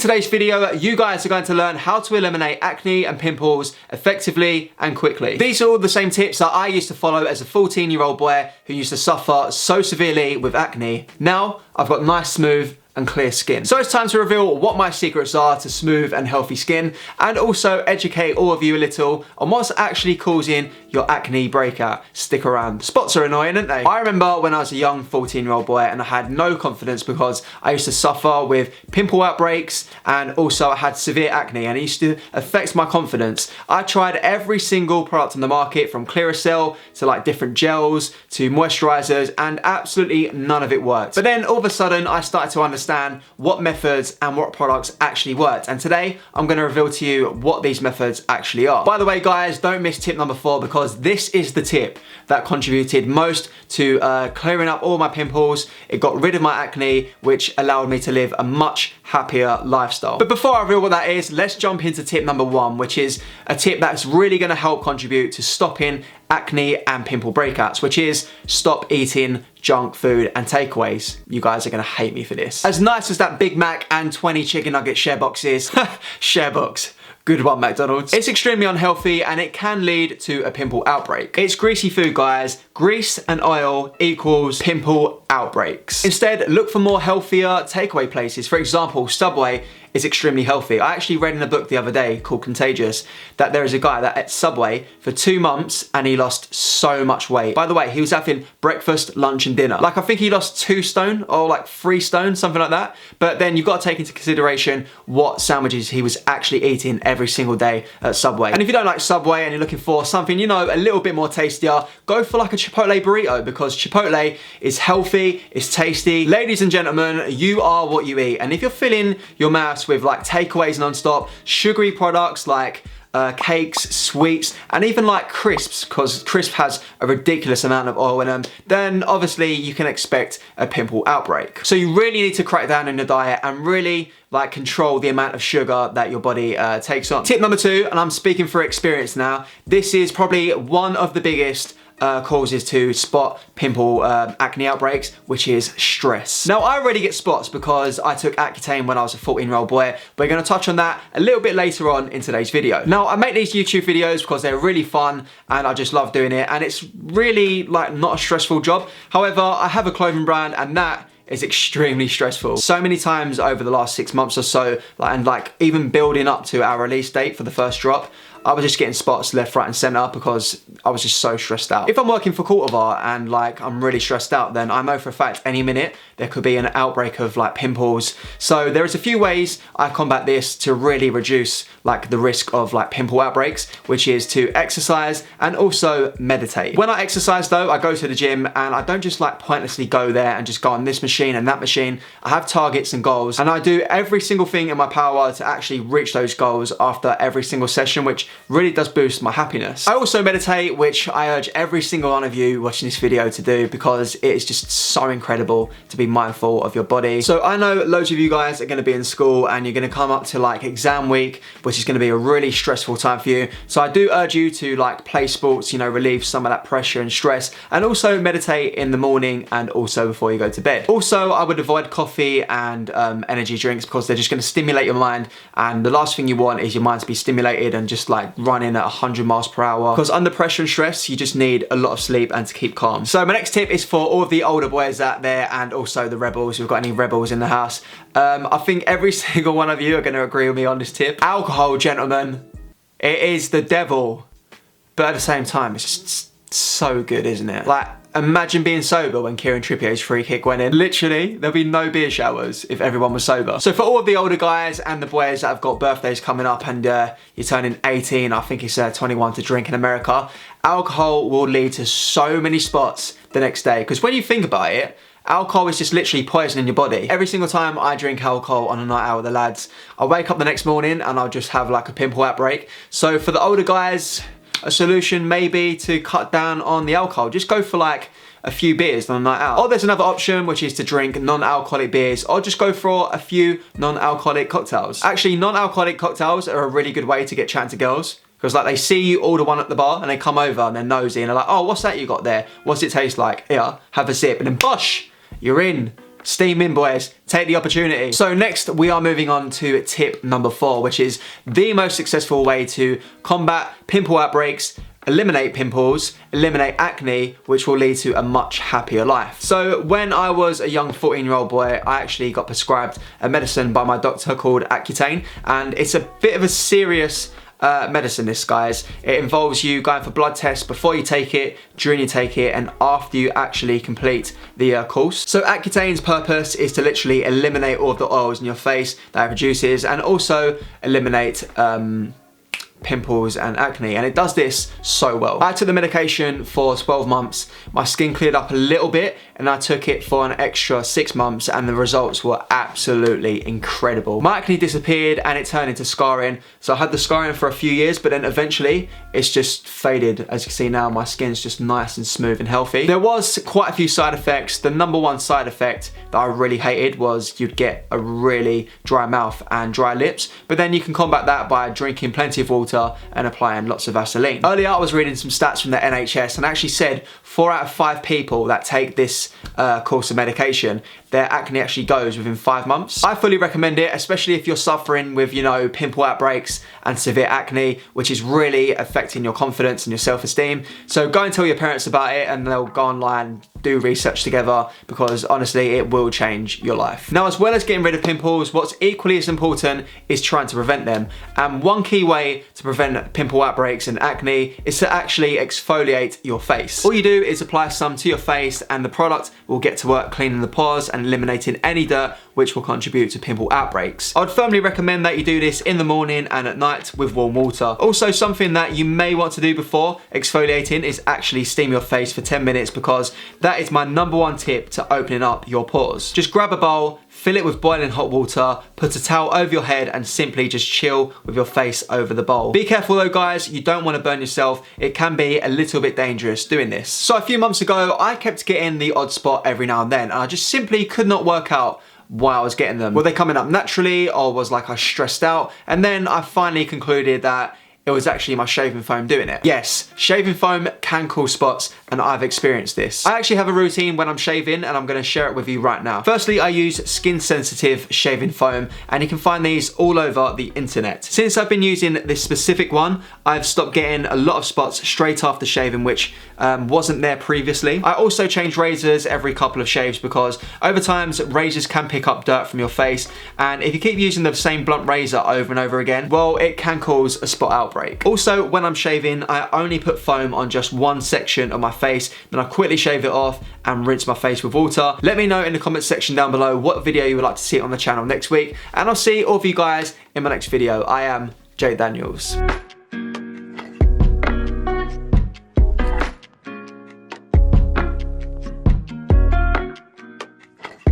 today's video, you guys are going to learn how to eliminate acne and pimples effectively and quickly. These are all the same tips that I used to follow as a 14-year-old boy who used to suffer so severely with acne. Now, I've got nice, smooth, and clear skin. So it's time to reveal what my secrets are to smooth and healthy skin, and also educate all of you a little on what's actually causing your acne breakout. Stick around. Spots are annoying, aren't they? I remember when I was a young 14-year-old boy and I had no confidence because I used to suffer with pimple outbreaks, and also I had severe acne, and it used to affect my confidence. I tried every single product on the market, from Clearasil to like different gels to moisturizers, and absolutely none of it worked. But then all of a sudden I started to understand what methods and what products actually worked, and today I'm going to reveal to you what these methods actually are. By the way guys, don't miss tip number 4, because this is the tip that contributed most to clearing up all my pimples. It got rid of my acne, which allowed me to live a much happier lifestyle. But before I reveal what that is, let's jump into tip number 1, which is a tip that's really going to help contribute to stopping acne and pimple breakouts, which is stop eating junk food and takeaways. You guys are gonna hate me for this. As nice as that Big Mac and 20 chicken nugget share box is, share box. Good one, McDonald's. It's extremely unhealthy and it can lead to a pimple outbreak. It's greasy food, guys. Grease and oil equals pimple outbreaks. Instead, look for more healthier takeaway places. For example, Subway is extremely healthy. I actually read in a book the other day called Contagious that there is a guy that ate Subway for 2 months and he lost so much weight. By the way, he was having breakfast, lunch and dinner. Like I think he lost 2 stone or like 3 stone, something like that. But then you've got to take into consideration what sandwiches he was actually eating every single day at Subway. And if you don't like Subway and you're looking for something, you know, a little bit more tastier, go for like a Chipotle burrito, because Chipotle is healthy, it's tasty. Ladies and gentlemen, you are what you eat. And if you're filling your mouth with like takeaways non-stop, sugary products like cakes, sweets, and even like crisps, because crisp has a ridiculous amount of oil in them, then obviously you can expect a pimple outbreak. So you really need to crack down on your diet and really like control the amount of sugar that your body takes on. Tip number 2, and I'm speaking from experience now, this is probably one of the biggest causes to spot pimple acne outbreaks, which is stress. Now I already get spots because I took Accutane when I was a 14-year-old boy. We're going to touch on that a little bit later on in today's video. Now I make these YouTube videos because they're really fun and I just love doing it, and it's really like not a stressful job. However, I have a clothing brand and that is extremely stressful. So many times over the last 6 months or so, and even building up to our release date for the first drop, I was just getting spots left, right and center because I was just so stressed out. If I'm working for Cultivar and like I'm really stressed out, then I know for a fact any minute there could be an outbreak of like pimples. So there's a few ways I combat this to really reduce like the risk of like pimple outbreaks, which is to exercise and also meditate. When I exercise though, I go to the gym and I don't just like pointlessly go there and just go on this machine and that machine. I have targets and goals, and I do every single thing in my power to actually reach those goals after every single session, which really does boost my happiness. I also meditate, which I urge every single one of you watching this video to do, because it is just so incredible to be mindful of your body. So I know loads of you guys are going to be in school and you're going to come up to like exam week, which is going to be a really stressful time for you. So I do urge you to like play sports, you know, relieve some of that pressure and stress, and also meditate in the morning and also before you go to bed. Also, I would avoid coffee and energy drinks because they're just going to stimulate your mind, and the last thing you want is your mind to be stimulated and just like running at 100 miles per hour, because under pressure and stress you just need a lot of sleep and to keep calm. So my next tip is for all of the older boys out there and also the rebels. We've got any rebels in the house. I think every single one of you are going to agree with me on this tip. Alcohol, gentlemen, it is the devil, but at the same time it's just so good, isn't it? Like, imagine being sober when Kieran Trippier's free kick went in. Literally, there'll be no beer showers if everyone was sober. So for all of the older guys and the boys that have got birthdays coming up and you're turning 18, I think it's 21 to drink in America, alcohol will lead to so many spots the next day. Because when you think about it, alcohol is just literally poisoning your body. Every single time I drink alcohol on a night out with the lads, I wake up the next morning and I'll just have like a pimple outbreak. So for the older guys, a solution may be to cut down on the alcohol. Just go for like a few beers on a night out. Or there's another option, which is to drink non-alcoholic beers, or just go for a few non-alcoholic cocktails. Actually, non-alcoholic cocktails are a really good way to get chatting to girls, because like they see you order one at the bar and they come over and they're nosy and they're like, oh, what's that you got there? What's it taste like? Here, have a sip. And then bosh, you're in. Steam in, boys. Take the opportunity. So next, we are moving on to tip number 4, which is the most successful way to combat pimple outbreaks, eliminate pimples, eliminate acne, which will lead to a much happier life. So when I was a young 14-year-old boy, I actually got prescribed a medicine by my doctor called Accutane, and it's a bit of a serious medicine, this, guys. It involves you going for blood tests before you take it, during you take it, and after you actually complete the course. So Accutane's purpose is to literally eliminate all of the oils in your face that it produces, and also eliminate pimples and acne, and it does this so well. I took the medication for 12 months, my skin cleared up a little bit, and I took it for an extra 6 months, and the results were absolutely incredible. My acne disappeared and it turned into scarring, so I had the scarring for a few years, but then eventually it's just faded. As you can see now, my skin's just nice and smooth and healthy. There was quite a few side effects. The number one side effect that I really hated was you'd get a really dry mouth and dry lips, but then you can combat that by drinking plenty of water and applying lots of Vaseline. Earlier I was reading some stats from the NHS, and actually said 4 out of 5 people that take this course of medication, their acne actually goes within 5 months. I fully recommend it, especially if you're suffering with, you know, pimple outbreaks and severe acne, which is really affecting your confidence and your self-esteem. So go and tell your parents about it, and they'll go online, do research together, because honestly it will change your life. Now, as well as getting rid of pimples, what's equally as important is trying to prevent them. And one key way to prevent pimple outbreaks and acne is to actually exfoliate your face. All you do is apply some to your face, and the product will get to work cleaning the pores and eliminating any dirt, which will contribute to pimple outbreaks. I would firmly recommend that you do this in the morning and at night with warm water. Also, something that you may want to do before exfoliating is actually steam your face for 10 minutes, because that is my number 1 tip to opening up your pores. Just grab a bowl, fill it with boiling hot water, put a towel over your head, and simply just chill with your face over the bowl. Be careful though, guys, you don't want to burn yourself. It can be a little bit dangerous doing this. So a few months ago, I kept getting the odd spot every now and then, and I just simply could not work out why I was getting them. Were they coming up naturally, or was like I stressed out? And then I finally concluded that it was actually my shaving foam doing it. Yes, shaving foam can cause spots, and I've experienced this. I actually have a routine when I'm shaving, and I'm gonna share it with you right now. Firstly, I use skin sensitive shaving foam, and you can find these all over the internet. Since I've been using this specific one, I've stopped getting a lot of spots straight after shaving, which wasn't there previously. I also change razors every couple of shaves, because over time razors can pick up dirt from your face, and if you keep using the same blunt razor over and over again, well, it can cause a spot outbreak. Also, when I'm shaving, I only put foam on just one section of my face, then I quickly shave it off and rinse my face with water. Let me know in the comment section down below what video you would like to see on the channel next week, and I'll see all of you guys in my next video. I am Jay Daniels.